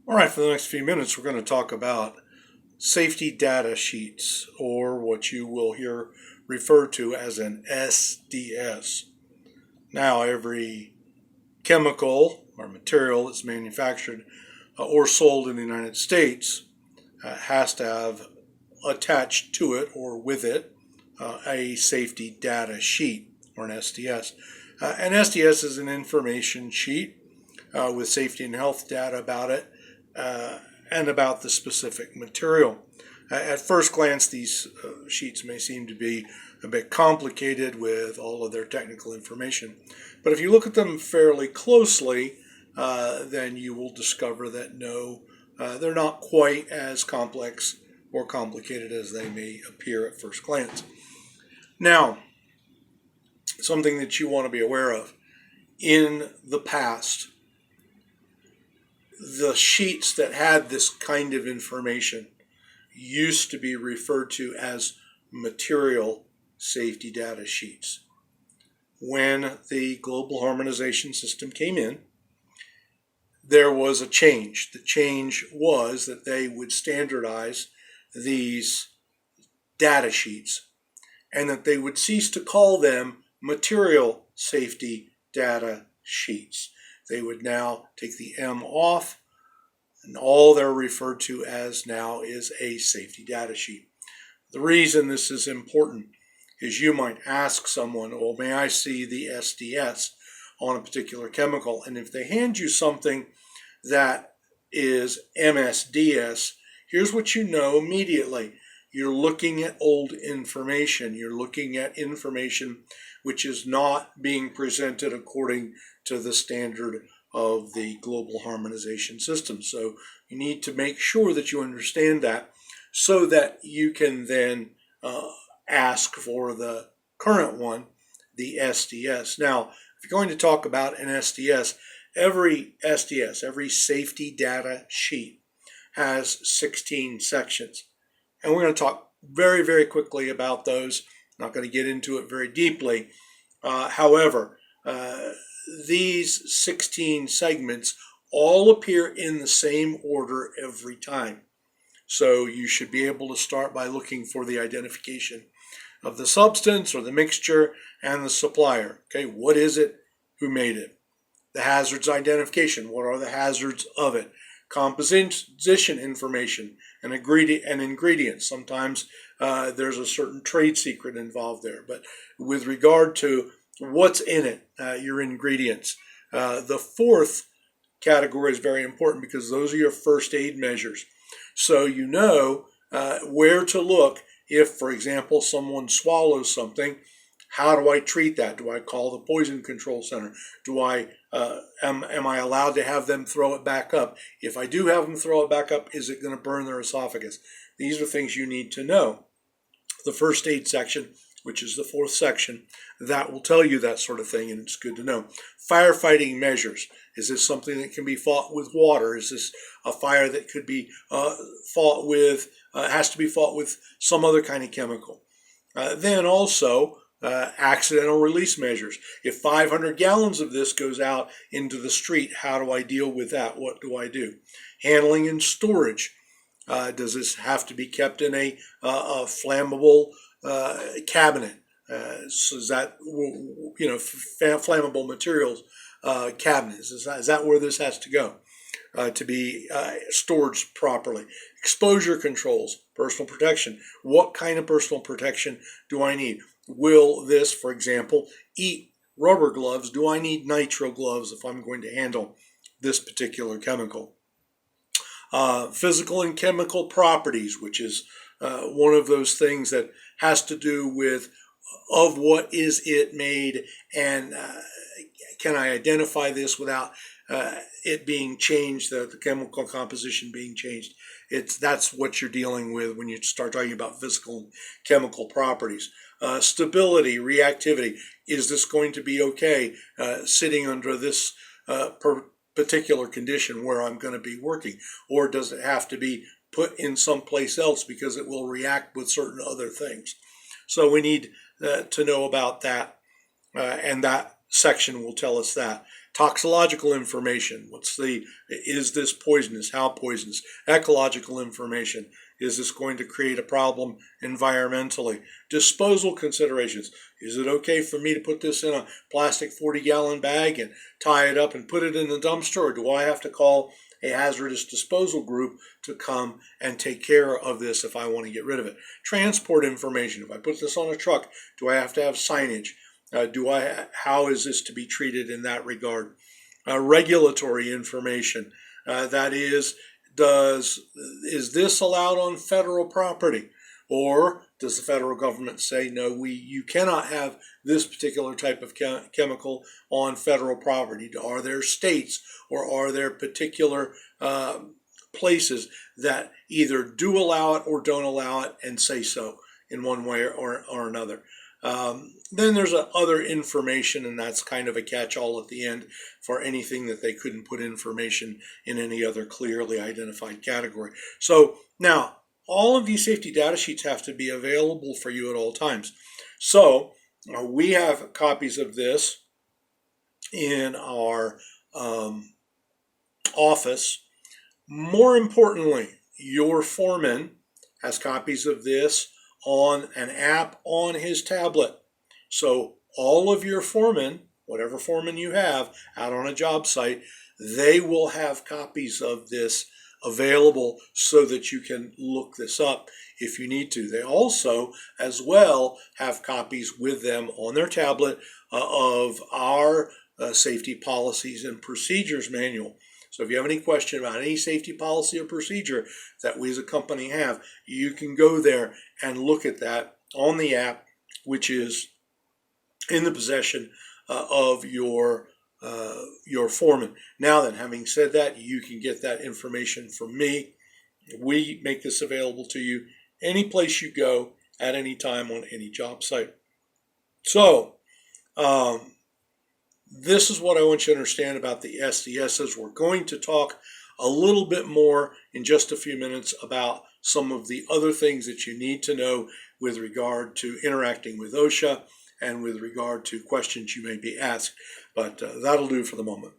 All right, for the next few minutes, we're going to talk about safety data sheets, or what you will hear referred to as an SDS. Now, every chemical or material that's manufactured or sold in the United States has to have attached to it or with it a safety data sheet, or an SDS. An SDS is an information sheet with safety and health data about it and about the specific material. At first glance, these sheets may seem to be a bit complicated with all of their technical information, but if you look at them fairly closely, then you will discover that no, they're not quite as complex or complicated as they may appear at first glance. Now, something that you want to be aware of: in the past, the sheets that had this kind of information used to be referred to as material safety data sheets. When the global harmonization system came in, there was a change. The change was that they would standardize these data sheets and that they would cease to call them material safety data sheets. They would now take the M off, and all they're referred to as now is a safety data sheet. The reason this is important is you might ask someone, well, may I see the SDS on a particular chemical? And if they hand you something that is MSDS, here's what you know immediately. You're looking at old information. You're looking at information which is not being presented according to the standard of the global harmonization system. So you need to make sure that you understand that so that you can then ask for the current one, the SDS. Now, if you're going to talk about an SDS, every SDS, every safety data sheet, has 16 sections. And we're going to talk very, very quickly about those. I'm not going to get into it very deeply. However, these 16 segments all appear in the same order every time. So you should be able to start by looking for the identification of the substance or the mixture and the supplier. Okay, what is it? Who made it? The hazards identification. What are the hazards of it? Composition information and ingredients. Sometimes there's a certain trade secret involved there. But with regard to what's in it, your ingredients. The fourth category is very important because those are your first aid measures. So you know where to look if, for example, someone swallows something. How do I treat that? Do I call the poison control center? Do I am I allowed to have them throw it back up? If I do have them throw it back up, is it going to burn their esophagus? These are things you need to know. The first aid section, which is the fourth section, that will tell you that sort of thing, and it's good to know. Firefighting measures. Is this something that can be fought with water? Is this a fire that could be fought with, has to be fought with some other kind of chemical? Then also, accidental release measures. If 500 gallons of this goes out into the street, how do I deal with that? What do I do? Handling and storage. Does this have to be kept in a flammable cabinet? So is that, flammable materials cabinets? Is that where this has to go to be stored properly? Exposure controls, personal protection. What kind of personal protection do I need? Will this, for example, eat rubber gloves? Do I need nitrile gloves if I'm going to handle this particular chemical? Physical and chemical properties, which is one of those things that has to do with of what is it made, and can I identify this without it being changed, the chemical composition being changed. That's what you're dealing with when you start talking about physical and chemical properties. Stability, reactivity. Is this going to be okay sitting under this particular condition where I'm going to be working? Or does it have to be put in someplace else because it will react with certain other things? So we need to know about that, and that section will tell us that. Toxicological information. Is this poisonous? How poisonous? Ecological information. Is this going to create a problem environmentally? Disposal considerations. Is it okay for me to put this in a plastic 40-gallon bag and tie it up and put it in the dumpster? Or do I have to call a hazardous disposal group to come and take care of this if I want to get rid of it? Transport information. If I put this on a truck, do I have to have signage? How is this to be treated in that regard? Regulatory information. That is this allowed on federal property? Or does the federal government say, no, you cannot have this particular type of chemical on federal property? Are there states or are there particular places that either do allow it or don't allow it and say so in one way or another? Then there's other information, and that's kind of a catch-all at the end for anything that they couldn't put information in any other clearly identified category. So now, all of these safety data sheets have to be available for you at all times. So we have copies of this in our office. More importantly, your foreman has copies of this on an app on his tablet. So all of your foremen, whatever foreman you have out on a job site, they will have copies of this available so that you can look this up if you need to. They also, as well, have copies with them on their tablet of our safety policies and procedures manual. So if you have any question about any safety policy or procedure that we as a company have, you can go there and look at that on the app, which is in the possession of your foreman. Now then, having said that, you can get that information from me. We make this available to you any place you go at any time on any job site. So this is what I want you to understand about the SDSs. We're going to talk a little bit more in just a few minutes about some of the other things that you need to know with regard to interacting with OSHA and with regard to questions you may be asked. But that'll do for the moment.